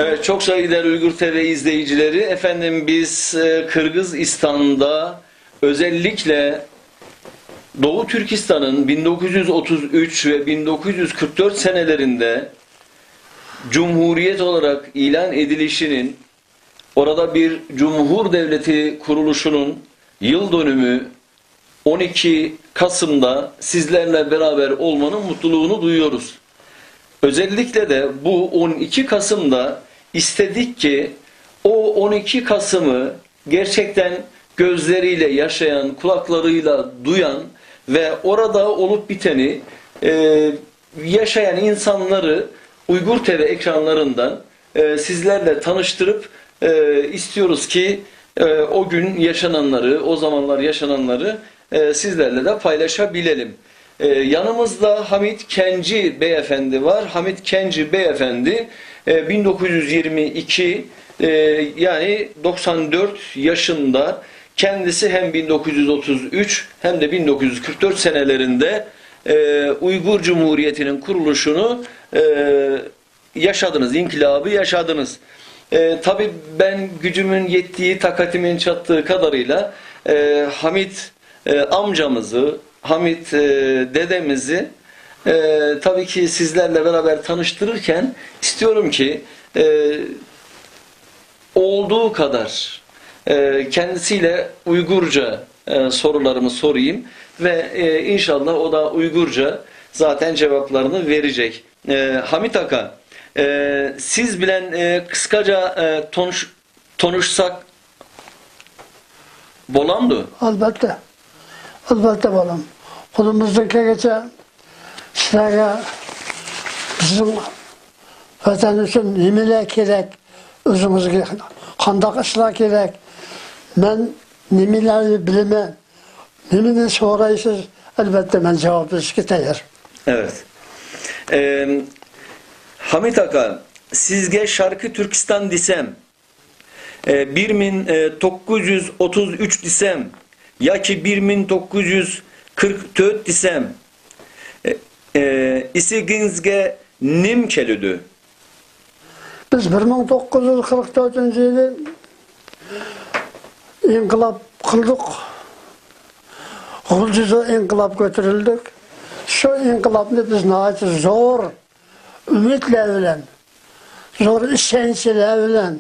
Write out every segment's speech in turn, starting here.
Evet, çok saygıdeğer Uygur TV izleyicileri. Efendim biz Kırgızistan'da özellikle Doğu Türkistan'ın 1933 ve 1944 senelerinde Cumhuriyet olarak ilan edilişinin, orada bir Cumhur Devleti kuruluşunun yıl dönümü 12 Kasım'da sizlerle beraber olmanın mutluluğunu duyuyoruz. Özellikle de bu 12 Kasım'da istedik ki o 12 Kasım'ı gerçekten gözleriyle yaşayan, kulaklarıyla duyan ve orada olup biteni yaşayan insanları Uygur TV ekranlarından sizlerle tanıştırıp istiyoruz ki o gün yaşananları, o zamanlar yaşananları sizlerle de paylaşabilelim. Yanımızda Hamit Kenci Beyefendi var. Hamit Kenci Beyefendi 1922 yani 94 yaşında, kendisi hem 1933 hem de 1944 senelerinde Uygur Cumhuriyeti'nin kuruluşunu yaşadınız, inkılabı yaşadınız. Tabii ben gücümün yettiği, takatimin çattığı kadarıyla Hamit amcamızı, Hamit dedemizi tabii ki sizlerle beraber tanıştırırken istiyorum ki olduğu kadar kendisiyle Uygurca sorularımı sorayım ve inşallah o da Uygurca zaten cevaplarını verecek. Hamit Aka, siz bilen kıskaca konuşsak bolamdı? Albatta. Albatta bolam. Kolumuzdaki geçe sizlere bizim vatan için nimeler gerek, özümüzge kandak işler gerek. Ben nimeleri bilemem. Nimeni sorayısız elbette ben cevap verişke tayar. Evet. Hamit Aka, sizge şarkı Türkistan desem, 1933 desem, ya ki 1944 desem, isigizge nim kelüdü? Biz 1944 yılı inkılap kıldık. Gülcüzü inkılap götürüldük. Şu inkılapını biz nahit zor ümitle bilen, zor işençiler bilen,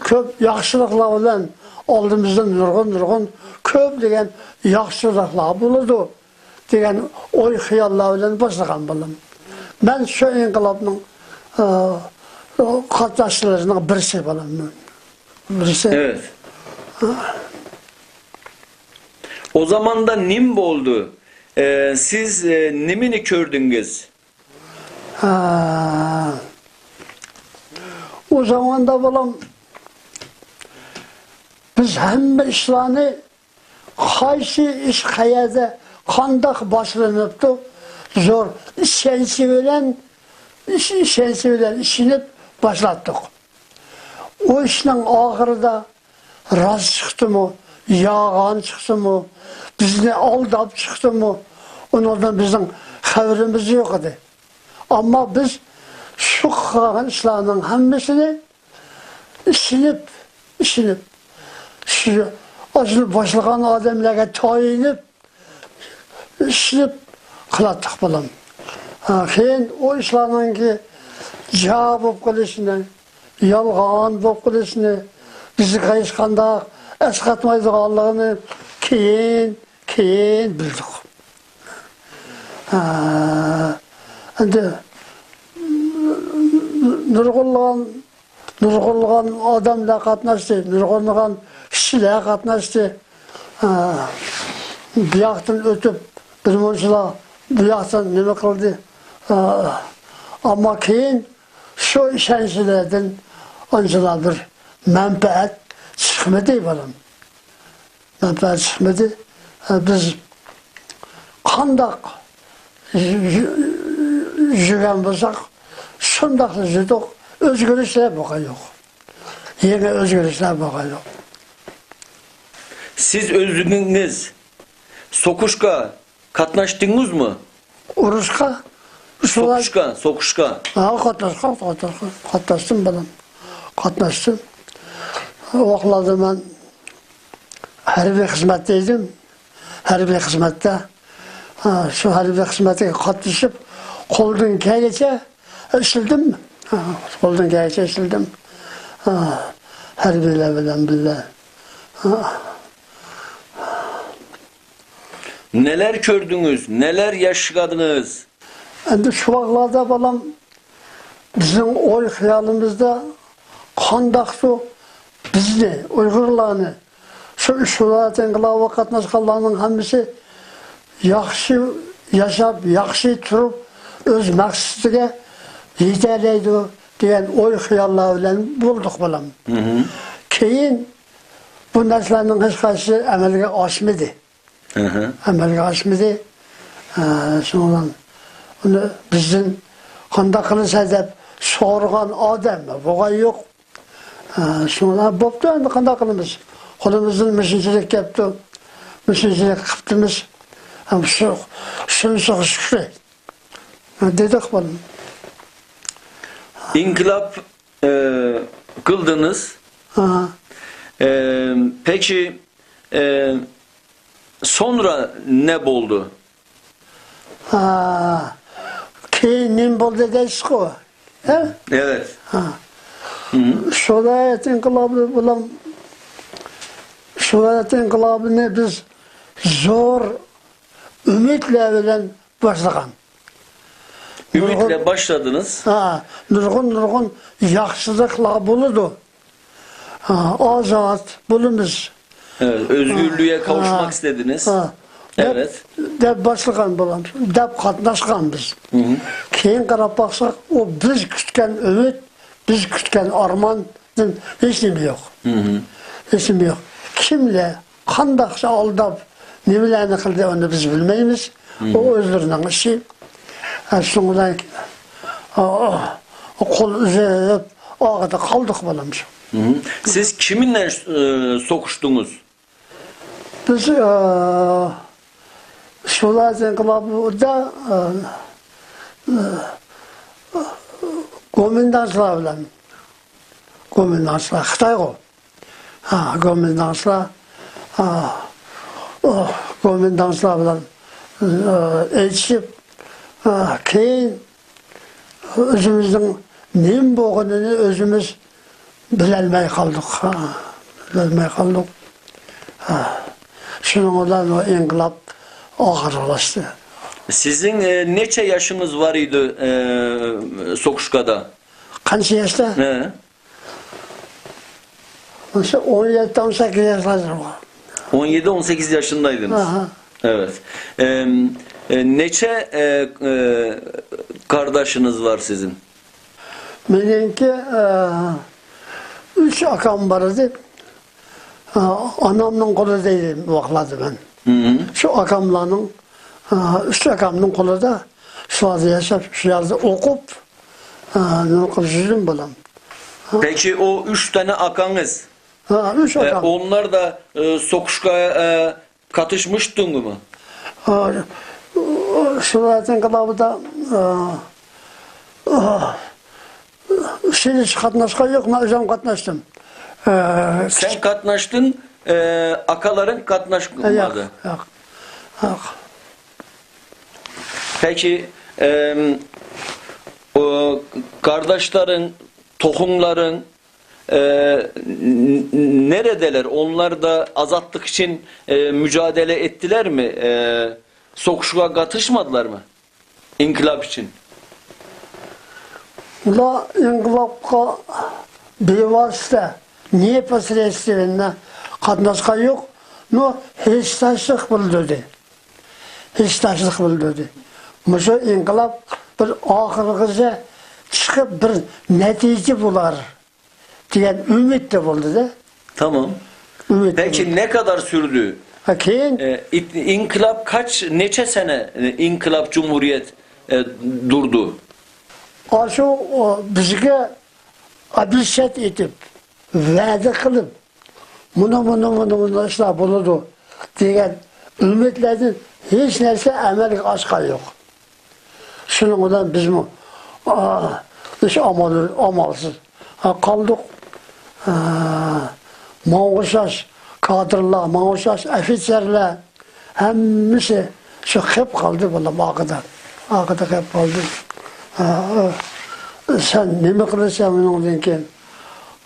köp yaxşılıklar bilen oldumuzdan nurgun köp degen yaxşılıklar bulurdu degen oy xiyallar bilen başlagan boldum. Ben şu inkılapның katlaşçılarından birisi boldum. Birisi. Evet. O zaman da nim oldu. Siz nimini gördünüz? O zaman da bolam biz hem işlerini kaysi iş kayada kandak başlanıptı. Zor işensi bilen işinip başlattık. O işin ahırda raz çıktı mı, yağan çıktı mı, bizni aldap çıktı mı, onlardan bizim haberimiz yok idi. Ama biz şu kalan işlerinin hemmisini işinip şu acılı başlayan adamlara tayinip işinip kılattık bulam. Keyin o işlerinin ki cevap olup kılışını, yalgan olup kılışını, bizi kayışkanda eskatmaydık Allah'ını keyin bildik. Şimdi nurgulgan adamla katnaştı, nurgulgan kişiyle katnaştı. Bir yaktan ötüp bir monşula bir yaktan nime kıldı. Ama keyin şu işençilerden ancak bir menfaat çıkmadı balam. Menfaat çıkmadı. Biz kandak jügen bulsak şundaklı jüdük özgürlükler bakan yok. Yeni özgürlükler bakan yok. Siz özünüz sokuşka katnaştınız mı? Uruşka Şolay Sokuşka. Qatnaşdım balam. Qatnaşdım. O vaxtlarda ben hərbi xizmətdeydim. Hərbi xizmətdə. Şu hərbi xizmətə qatnaşıb qoldan gələcə işlədim. Qoldan gələcə işlədim. Hərbilə billah. Neler gördünüz? Neler yaşadınız? Endi şu vaxtlarda balam bizim oy xəyalımızda qandaqdı bizni, Uygurlarını, şu Şulat inqilabı qatnaşqanlarının hamısı yaxşı yaşab, yaxşı turub öz məqsədiga yetələydi degan oy xəyallar bilan bulduq balam. Keyin bu nəslərin heç qaysı əməlgə aşmadı. Əməlgə aşmadı. Sonra onu bizim qandaqlısa deb sorğan adam boğay yox. Sonra bopdu endi qandaqlımız. Qolumuzdan müşinçilik yaptı. Müşinçilik qıptımız. Şunu şükür. Dedik balam. İnkılap kıldınız. Peki sonra ne oldu? Keyin nim boldu deysiz o. Evet. Şurayet inkılabı bulan Şurayet inkılabını biz zor ümitle bilen başlayan. Ümitle başladınız. Nurgun yaxşılıkla buludu. Azat bulunuz. Evet, özgürlüğe kavuşmak istediniz. Evet. Dep başlayan bulan. Dep katnaşkan biz. Keyin qarab baxsaq, o biz kütken ümit, biz kütken armanın hiç nemi yok. Hiç nemi yok. Kimle, qandaqsa aldab, nemelerini qildi onu biz bilmeymiz. O özlerinden işi. Sonradan o kol üzerip ağada kaldık balamız. Siz kiminle sokuştunuz? Biz Şulat inkılabıda Gomindanslar bilen. Gomindanslar, Xitay o. Gomindanslar bilen elçip keyin özümüzün nem boğununu özümüz bilelmey kaldık. Bilelmey kaldık. Şunun olan o inkılap ağırlaştı. Sizin neçe yaşınız var idi Sokuşka'da? Kaç yaşta? 17-18 yaşlardır o. 17-18 yaşındaydınız. Evet. Neçe kardeşiniz var sizin? Benimki 3 akam vardı. Anamın kolu değilim vaxtladı ben. Şu akamların 3 akamın kolu da şu adı yaşap, şu adı okup nurkulsuzum bulam. Peki o 3 tane akanız? 3 akam. Onlar da Sokuşka'ya katışmıştı mı? Şuradan kılavı da şimdi katnaşka yok, ben özüm katnaştım. Sen katnaştın, akaların katnaşmadı. Yok. Peki o kardeşlerin, tohumların neredeler? Onlar da azatlık için mücadele ettiler mi? Sokuşuğa katışmadılar mı? İnkılap için. Ula inkılapka bevasıta niye pasirestlerine katnaşka yok? No hiçtaşlık bildirdi. Hiçtaşlık bildirdi. Muşu inkılap bir ahırgıza çıkıp bir netice bular diyen ümit de buldu da. Tamam. Ümit Peki ne kadar sürdü? Keyin İnkılap neçe sene inkılap cumhuriyet durdu? Aşu bizge abishet etip vədə qılıb bunu işler buludu diyen ümitlerin hiç nerse əməlik aşka yok. Şunun bilen biz mi hiç amalsız kaldık. Mağuşaş kadrlar, mağuşaş ofiserler hemmisi şu hep kaldı vallahi ağada. Ağada hep kaldı. Sen ne mi kılırsan onun ki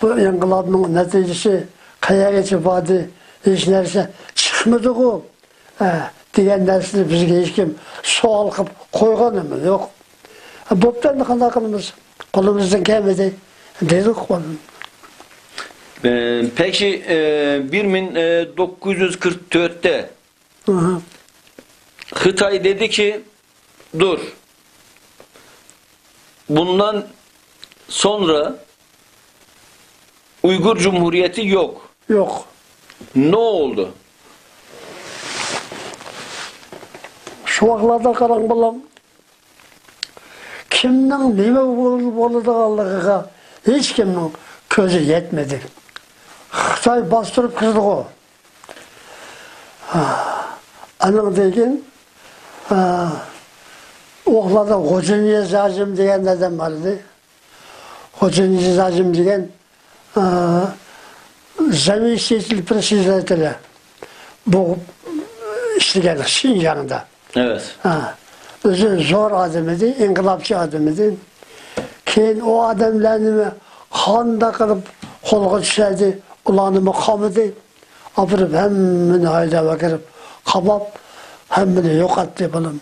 bu yankıladığının neticesi kaya çıkmadı, hiç neresi çıkmadı o. Diyen dersini bizge hiç kim sual kıp koygan mı yok. Boptan ne kadar kılımız, kolumuzdan gelmedi dedik kolum. Peki 1944'te Hıtay dedi ki dur. Bundan sonra Uygur Cumhuriyeti yok. Yok. Ne oldu? Şu vaxtlarda qaran bolam kimning nima bo'ladiganligiga hech kimning ko'zi yetmedi. Xitoy bostirib kirdi o. Anın deyin oğlada Hocaniye Zacim deyen adam vardı. Hocaniye Zacim deyen Zamestитель председателя bu işleyen Şinjan'da. Evet. Özü zor adamıydı, inkılapçı adamıydı. Keyin o adamlarını handa kılıp kolga düşerdi, ulanımı kamıdı. Apırıp hemmini hayda bakırıp kabap hemmini yok etti bunun.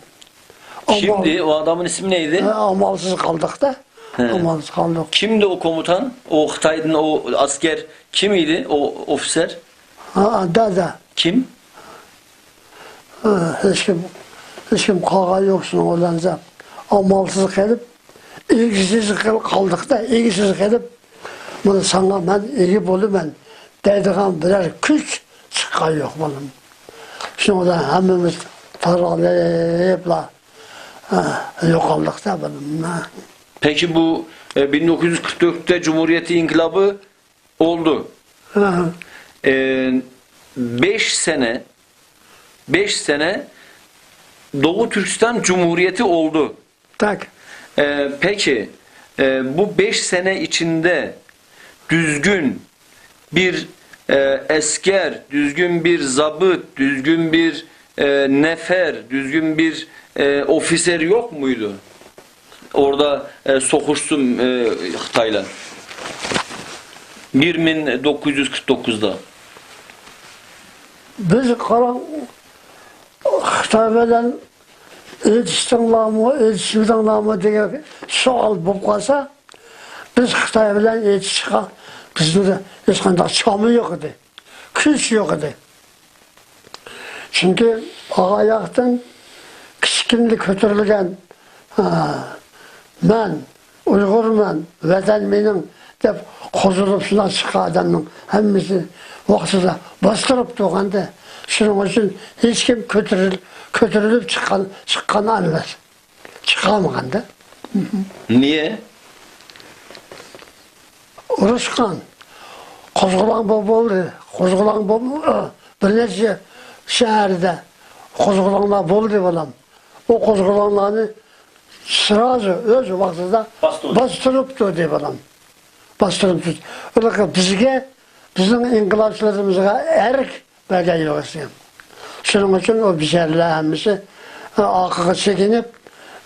Kimdi? O adamın ismi neydi? Amalsız kaldık da. Amalsız kaldık. Kimdi o komutan? O Hıtay'ın o asker kimiydi? O ofiser? Da. Kim? Hiç kim kağa yoksun olanca. Amalsız kalıp ilgisiz kaldık da ilgisiz kalıp bunu sana ben iyi bolu ben dediğim birer güç çıkan yok bunun. Şimdi da hemimiz taralayıpla yok aldık da bunun. Peki bu 1944'te Cumhuriyeti İnkılabı oldu. 5 sene Doğu Türkistan Cumhuriyeti oldu. Tak. Peki bu 5 sene içinde düzgün bir esker, düzgün bir zabıt, düzgün bir nefer, düzgün bir ofiser yok muydu? Orada sokuştum Hıtay'la. 1949'da. Biz karan Xitay'dan elçisinden diye sual bulup kalsa biz Xitay bilen elçi çıkan bizde de hiç kadar çamı yok idi. Küç yok idi. Çünkü ayaktan kişkinlik götürülgen ben Uygurman, vatan benim dep kozulup şundan çıkan adamın hemmisi vaxtida bastırıp doğanda şunun için hiç kim kötürülüp çıkanı anlar. Çıkamaganda. Niye? Uruşkan. Kozgulan boldu. Kozgulan boldu. Bir nece şehirde kozgulanlar boldu balam. O kozgulanlarını sırası öz vaxtida bastırıp durdu balam. Bastırıp durdu. Öyle bizge bizim inkılapçılarımızga erk belge yok istedim. Şunun için o bizlerimizi akıga çekinip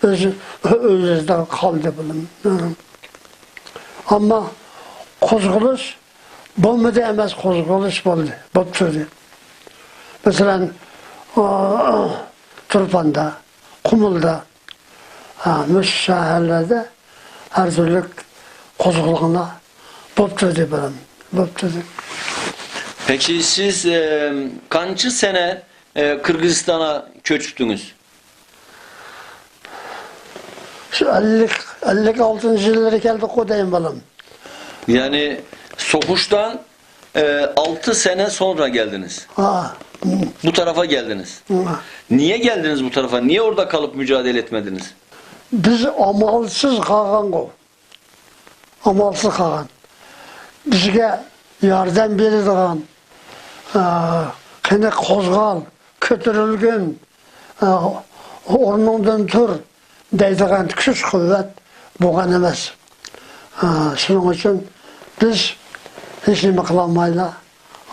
özlerinde kaldı bunun. Ama kozguluş bulmadı emez kozguluş buldu. Bopturdu. Mesela Turpan'da, Kumul'da, şehirlerde her türlü kozguluğuna bopturdu bunun. Bopturdu. Peki siz kaçıncı sene Kırgızistan'a köçtünüz? Şu 56. yıllara geldik o dayım balım. Yani sokuştan 6 sene sonra geldiniz. Bu tarafa geldiniz. Niye geldiniz bu tarafa? Niye orada kalıp mücadele etmediniz? Biz amalsız kalan o. Amalsız kalan. Bizge yardım verirdiğin, kene kozgal, kötürülgün, ornundan tur, deydigan kuch quvvat bo'lgan emas. Shuning uchun biz hech nima qilolmaylar.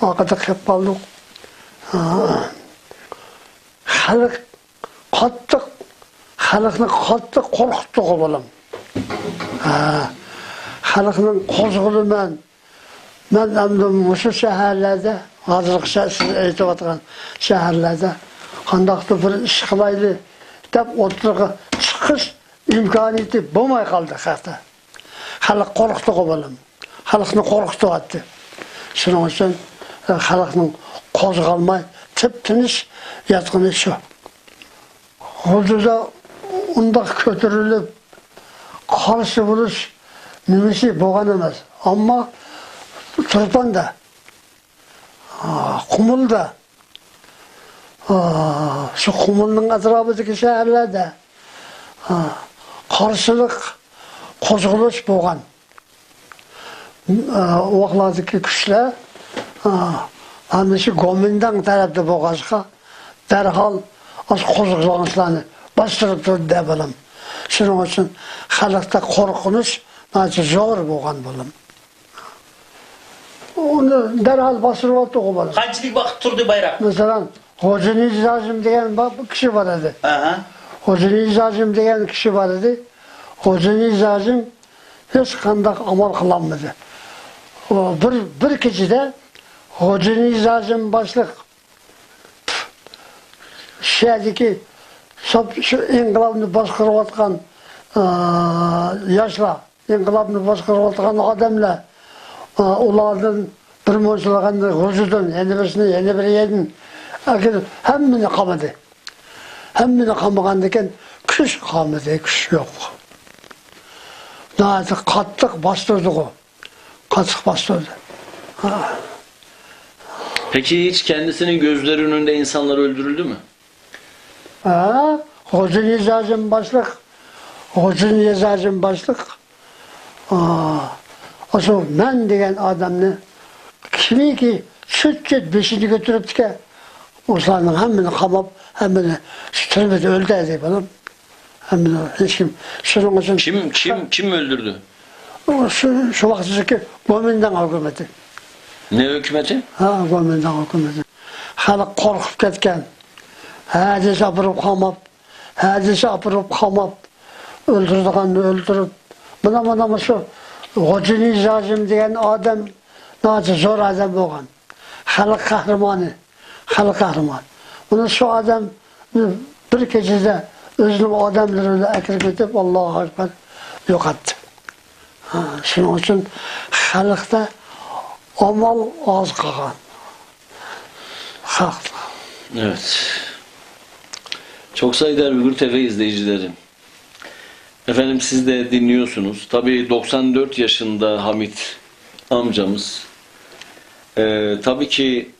Orqada qolib qoldik. Xalqni qattiq qo'rqitdi bo'lam. Xalqning qo'zg'aliman. Men endi o'sha shaharlarda, hozircha siz aytayotgan shaharlarda qandaqdir bir ish qilaylik deb o'tirg'i chiqish imkoniyati bo'lmay qoldi xalqda. Xalq qo'rqdi bo'lam. Xalqni qo'rqityapti. Shuning uchun xalqning qo'zg'almay tip-tinish yotgani shu. Hozirda undaq ko'tarilib qarshi bo'lish nimasi bo'lgan emas. Ammo Turpanda, Qumulda, şu Qumulning atrofidagi shaharlarda qarshilik qo'zg'alish bo'lgan. O vaqtlardagi kuchlar ana shu Gomindan tarafda bo'lg'achqa darhol o'z qo'zg'olonlarni bostirib turdi deb bilim. Shuning uchun xalqda qo'rqinish zo'r bo'lgan bo'lim. Onu derhal bastırıp attık o balık. Qanchalik vaqt turdi bayroq? Mesela Hoca Nizazim degan bir kişi var idi. Hoca Nizazim degan kişi var idi. Hoca Nizazim hech qanday amal qilolmadi. O bir kechada Hoca Nizazim boshliq sherdagi shu inqilobni boshqarayotgan yoshlar, inqilobni boshqarayotgan odamlar ulardan bir mo'jizalaganda g'uzudan yana bir yedim. Hammani qamadi. Hammani qamagandan keyin kuch qolmadi, kuch yo'q. Nati qattiq bostirdi o. Qattiq bostirdi. Peki hiç kendisinin gözleri önünde insanlar öldürüldü mü? Hoca Nizazim başlık. Hoca Nizazim başlık. Oso men degan odamni kimiki süt beşini götürüp de o'slarning hammani qamab, hammani turmada o'ldirdi bolam. Hammani hech kim. Shuning uchun kim öldürdü? Şu vaqtdagi Gomindan hukumati. Ne hükümeti? Gomindan hukumati. Xalq qo'rqib ketgan. Hadis apirib qamab, o'ldirganni o'ldirib. Mana shu Hoca Nizazim degan odam zo'r odam bo'lgan. Xalq qahramoni. Uni shu odam bir kechada o'zining odamlarini akirib ketib, Allohu akbar yo'qotdi. Shuning uchun xalqda amal oz qolgan. Xalq. Evet. Çok saygıdeğer Ülgür TV izleyicileri. Efendim siz de dinliyorsunuz. Tabii 94 yaşında Hamit amcamız. Tabii ki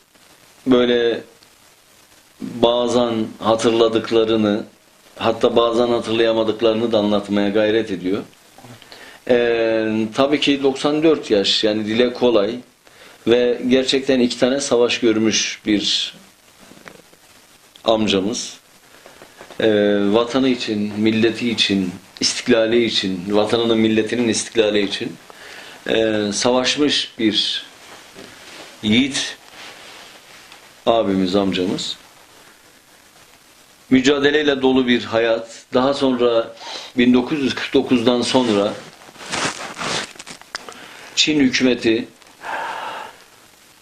böyle bazen hatırladıklarını, hatta bazen hatırlayamadıklarını da anlatmaya gayret ediyor. Tabii ki 94 yaş, yani dile kolay ve gerçekten 2 tane savaş görmüş bir amcamız. Vatanı için, milleti için, istiklali için, vatanının, milletinin istiklali için savaşmış bir yiğit abimiz, amcamız. Mücadeleyle dolu bir hayat. Daha sonra 1949'dan sonra Çin hükümeti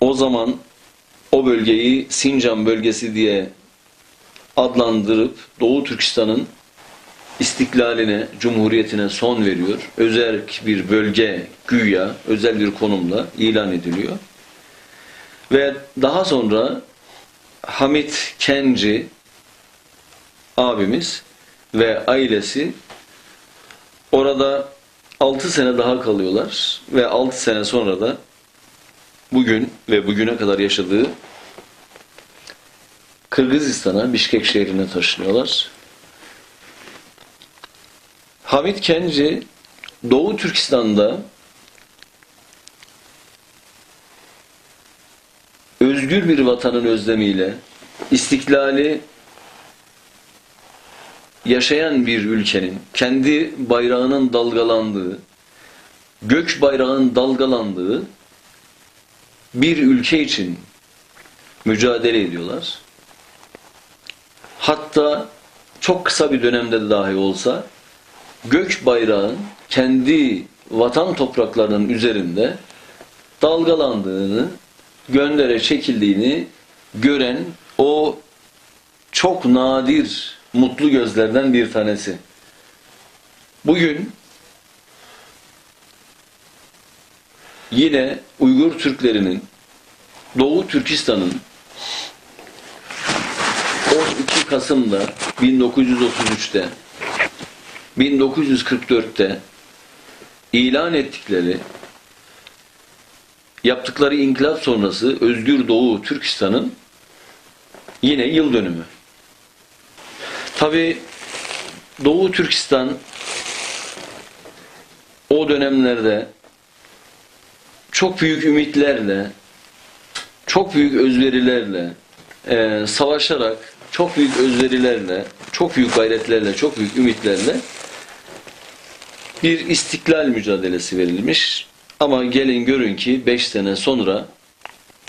o zaman o bölgeyi Sincan bölgesi diye adlandırıp Doğu Türkistan'ın istiklaline, cumhuriyetine son veriyor. Özel bir bölge güya, özel bir konumla ilan ediliyor. Ve daha sonra Hamit Kenci abimiz ve ailesi orada 6 sene daha kalıyorlar ve 6 sene sonra da bugün ve bugüne kadar yaşadığı Kırgızistan'a, Bişkek şehrine taşınıyorlar. Hamit Kenci Doğu Türkistan'da özgür bir vatanın özlemiyle, istiklali yaşayan bir ülkenin kendi bayrağının dalgalandığı, gök bayrağının dalgalandığı bir ülke için mücadele ediyorlar. Hatta çok kısa bir dönemde de dahi olsa gök bayrağın kendi vatan topraklarının üzerinde dalgalandığını, göndere çekildiğini gören o çok nadir mutlu gözlerden bir tanesi. Bugün yine Uygur Türklerinin Doğu Türkistan'ın 12 Kasım'da 1933'te 1944'te ilan ettikleri, yaptıkları inkılap sonrası Özgür Doğu Türkistan'ın yine yıl dönümü. Tabi Doğu Türkistan o dönemlerde çok büyük ümitlerle, çok büyük özverilerle savaşarak, çok büyük özverilerle, çok büyük gayretlerle, çok büyük ümitlerle bir istiklal mücadelesi verilmiş. Ama gelin görün ki 5 sene sonra,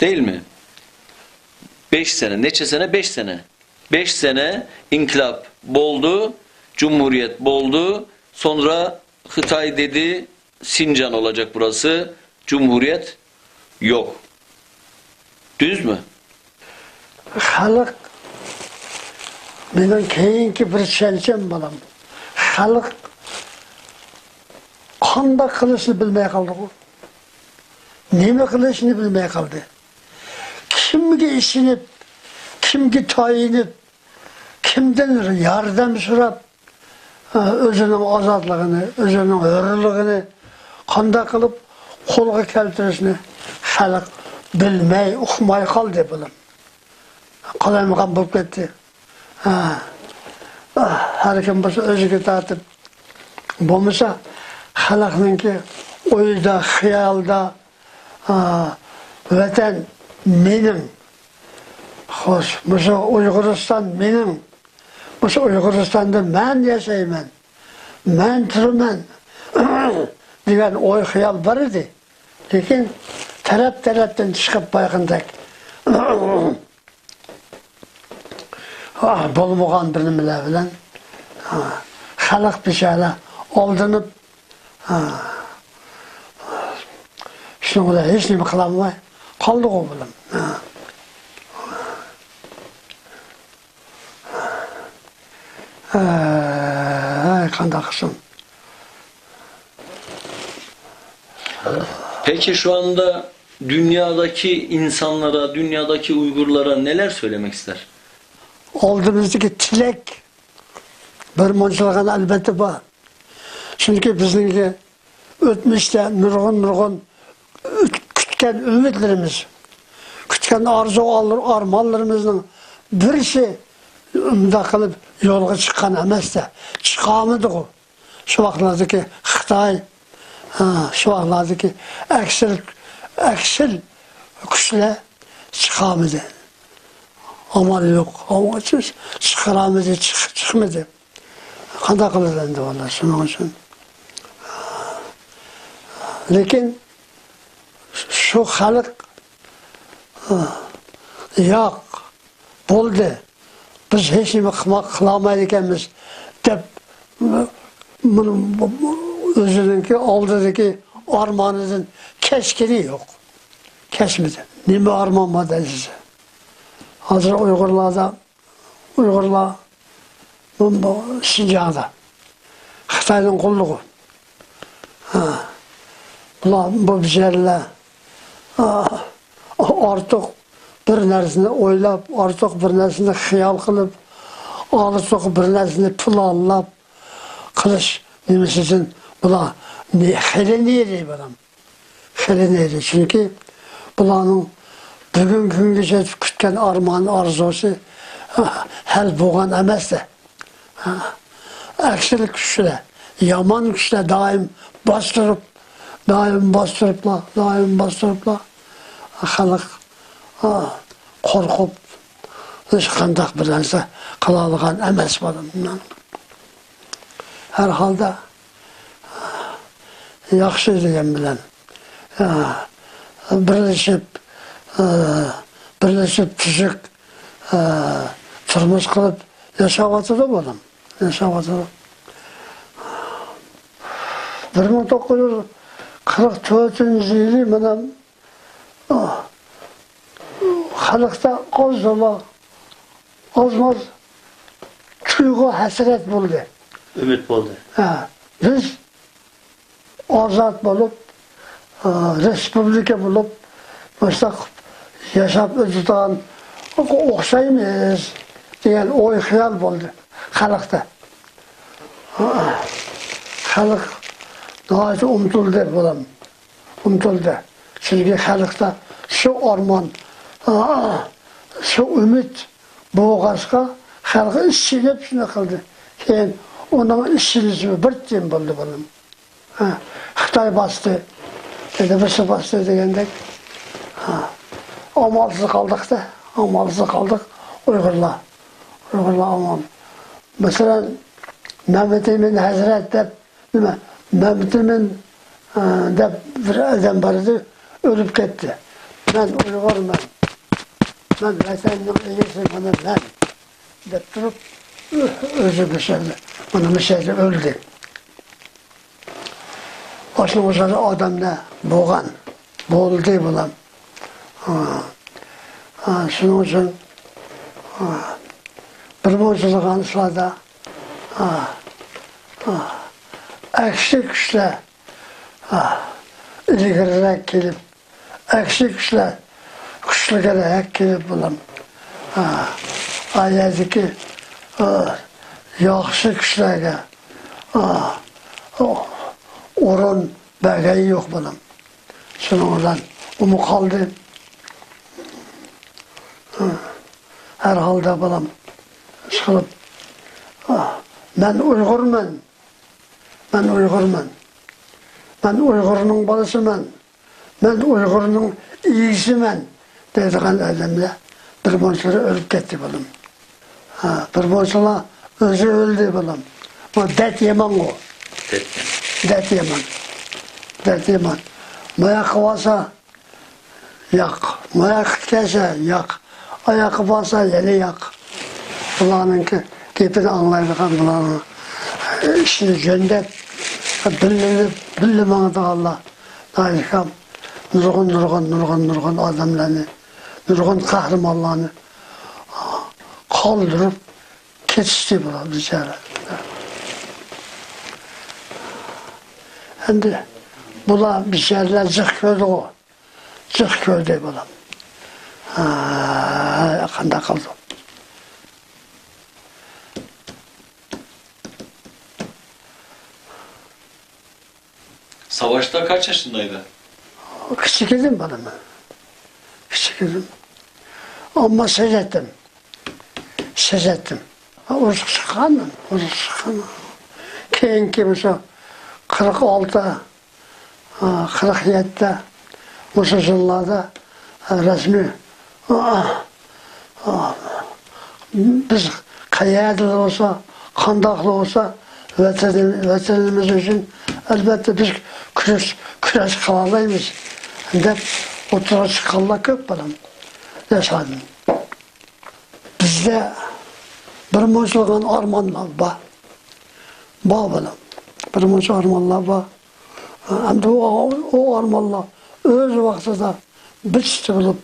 değil mi? 5 sene, neçe sene? 5 sene. 5 sene inkılap boldu, cumhuriyet boldu. Sonra Hıtay dedi, Sincan olacak burası. Cumhuriyet yok. Düz mü? Halk benim keyinki bir çelçem balam. Halk kanda kılışını bilmeye kaldı bu. Neme kılışını bilmeye kaldı. Kimge işinip, kimge tayinip, kimden yardım sorap, özünün azadlığını, özünün hürlüğünü kanda kılıp kolga keltirisini halk bilmey, uqmay kaldı bilim. Kalaymakan bulup gitti. Her kim bolsa özüge tartıp bolmasa halkınki oyda, xiyalda vatan menin, hoş, bu Uyg'uriston menin, bu Uyg'uristonda men yaşayman, men turman degan o'y xiyol bor edi. Lekin taraf-tarafdan chiqib bayqindak bo'lmagan bir nimalar bilan xalq bechara oldinib shunga hech nima qilolmay qoldi u bilan. Qanday qilsin? Peki şu anda dünyadaki insanlara, dünyadaki Uygurlara neler söylemek ister? Oldimizdagi tilak bir munchagan albatta bor. Chunki bizningki o'tmishda nurg'un kutgan umidlarimiz, kutgan arzularımızın birisi unda qilib yo'lga chiqqan emasda, chiqamidi u. Shu vaqtlardagi Xitoy, shu vaqtlardagi aksil kuchlar chiqamidi. Amal yok, ama çıkaramedi, çıkmadı. Qanday qiladi endi ular shuning uchun. Lekin shu xalq yo'q, bo'ldi. Biz hech nima qilolmaydi ekanmiz deb o'zininki oldidagi armonidan kechgani yo'q. Kechmadi. Nima armon modelizi? Hazır Uygurlar Şincan'da. Xitay'ın kulluğu. Bu bizlerle artık bir nersini oylap, artık bir nersini xiyal kılıp, artık bir nersini planlap, kılıç nemesi için bular xeleneydi bulam. Xeleneydi. Çünkü bulanın bugün güngacha kutgan armon orzusi hal bo'lgan emasdi. Aksili kuchlar, yomon kuchlar doim bostiriblar. Xalq qo'rqib hech qanday bir narsa qila olgan emas bo'ladi. her halde yaxşı degan bilan birleşip tuzuk turmuş qilib yashayotdi bolam. Yashayotdi. 1944-yili mana xalqda ozmoz tuyg'u hasrat bo'ldi. Ümit bo'ldi. Biz ozod bo'lib, respublika bo'lib, mustaq yashab o'tadigan o'xshaymiz degan o'y xiyol bo'ldi xalqda. Xalq nihoyat umtildi bo'lam. Umtildi. Chunki xalqda shu armon, shu umid bo'lg'achqa xalq ishchilab shuni qildi. Keyin uning ishchiligi bir tem bo'ldi bo'lam. Xitoy bosdi, birisi bosdi degandek. Amalsiz qoldik-da, amalsiz qoldik. Uyg'urlar amal. Masalan, Mehmet Emin Hazret deb nima? Mehmet Emin deb bir adam bor edi, o'lib ketdi. Men Uyg'urman. Men vatanning egasi mana men deb turib o'zi bo'lsa, mana mishayda o'ldi. O'sha odamda bo'ldi bo'lam. Shuning uchun bir bo'lgan ishlarda aksi kuchlar ilgariroq kelib, aksi kuchlar kuchliroq kelib bo'lam. Ayaziki yaxshi kuchlarga o'rin bergani yo'q bo'lam. Shuning bilan uni qoldi. Her halde balam çıkılıp ben Uygurman, ben Uygurman, ben Uygur'un balısıman, ben Uygur'un iyisiman dediğin adamla bir bonçları ölüp gitti balam. Bir bonçlar özü öldü balam. O det yeman o. Det yeman. Det yeman. Mayak varsa yak, mayak kese yak. Ayağı basa yeni yak. Bunlarınki gepini anlayırken bunların işini gönder. Bilmem Allah. Daikam nurgun adamlarını, nurgun kahramanlarını kaldırıp keçti bunlar dışarı. Şimdi bunlar bir şeyler zıkköyde o. Zıkköyde bunlar. Yakında kaldım. Savaşta kaç yaşındaydı? Küçük idim bana ben. Küçük idim. Ama seyrettim. Uruk çıkanım. Keyinki mesela 46, 47'de Musa yıllarda resmi biz kayadlı olsa, kandaklı olsa vatanımız için elbette biz küreş kalalayız. Hem otura çıkanlar köp balam yaşadım. Bizde bir muşluğun armanlar var. Balam. Bir muşluğun armanlar var. Hem de o armanlar öz vaxtıda biçti bulup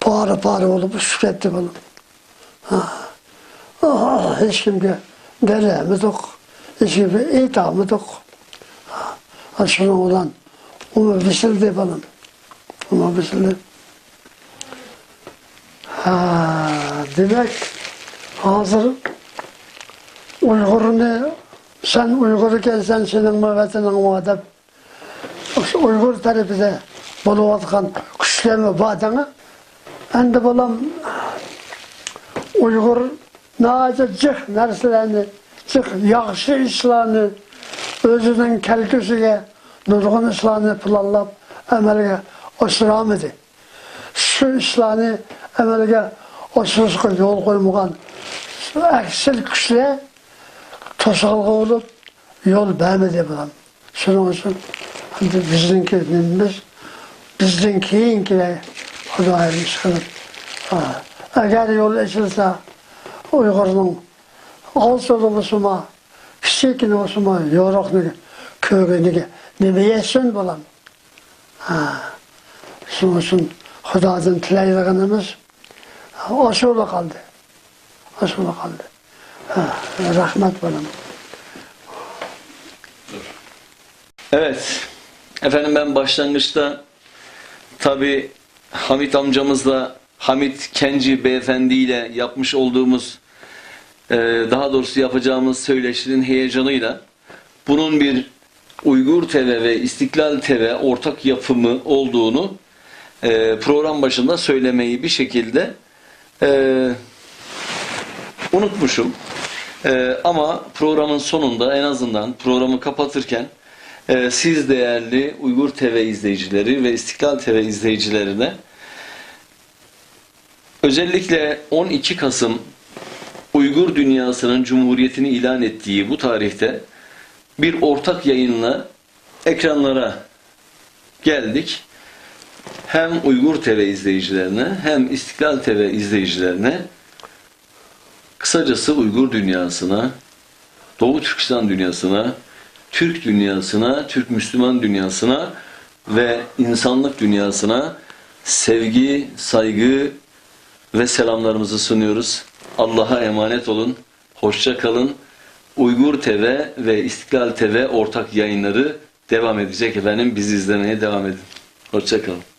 para olup şükretti bulup hiç kimge deremiz yok, hiç kimge itamız yok. Şuna olan onu bisildi bana, onu bisildi. Demek hazır Uygur'unu sen Uygur'u gelsen senin müvetinin vadep Uygur tarafında buluvatkan güçleme badana endi bolam Uygur naca cık narsalarını, cık yaxşı işlerini özünün kelküsüge nurgun işlerini planlap emelge oşuramıdı. Şu işlerini emelge oşuruşka yol koymagan eksil güçle tosalgı olup yol vermedi bulan. Şunun için bizden keyinkiler Hudaymış kılıp. Eğer yol açılsa Uygur'un ağzı olsuma, küçükün olsuma, yorukunu, köğünü, ne yesin bulan. Şunun için Huday'dan tileyliğimiz aşılı kaldı. Aşılı kaldı. Rahmet bulan. Evet. Efendim ben başlangıçta tabi Hamit amcamızla Hamit Kenci beyefendiyle yapmış olduğumuz daha doğrusu yapacağımız söyleşinin heyecanıyla bunun bir Uygur TV ve İstiklal TV ortak yapımı olduğunu program başında söylemeyi bir şekilde unutmuşum. Ama programın sonunda en azından programı kapatırken siz değerli Uygur TV izleyicileri ve İstiklal TV izleyicilerine özellikle 12 Kasım Uygur dünyasının cumhuriyetini ilan ettiği bu tarihte bir ortak yayınla ekranlara geldik. Hem Uygur TV izleyicilerine hem İstiklal TV izleyicilerine kısacası Uygur dünyasına, Doğu Türkistan dünyasına, Türk dünyasına, Türk Müslüman dünyasına ve insanlık dünyasına sevgi, saygı ve selamlarımızı sunuyoruz. Allah'a emanet olun. Hoşça kalın. Uygur TV ve İstiklal TV ortak yayınları devam edecek efendim. Bizi izlemeye devam edin. Hoşça kalın.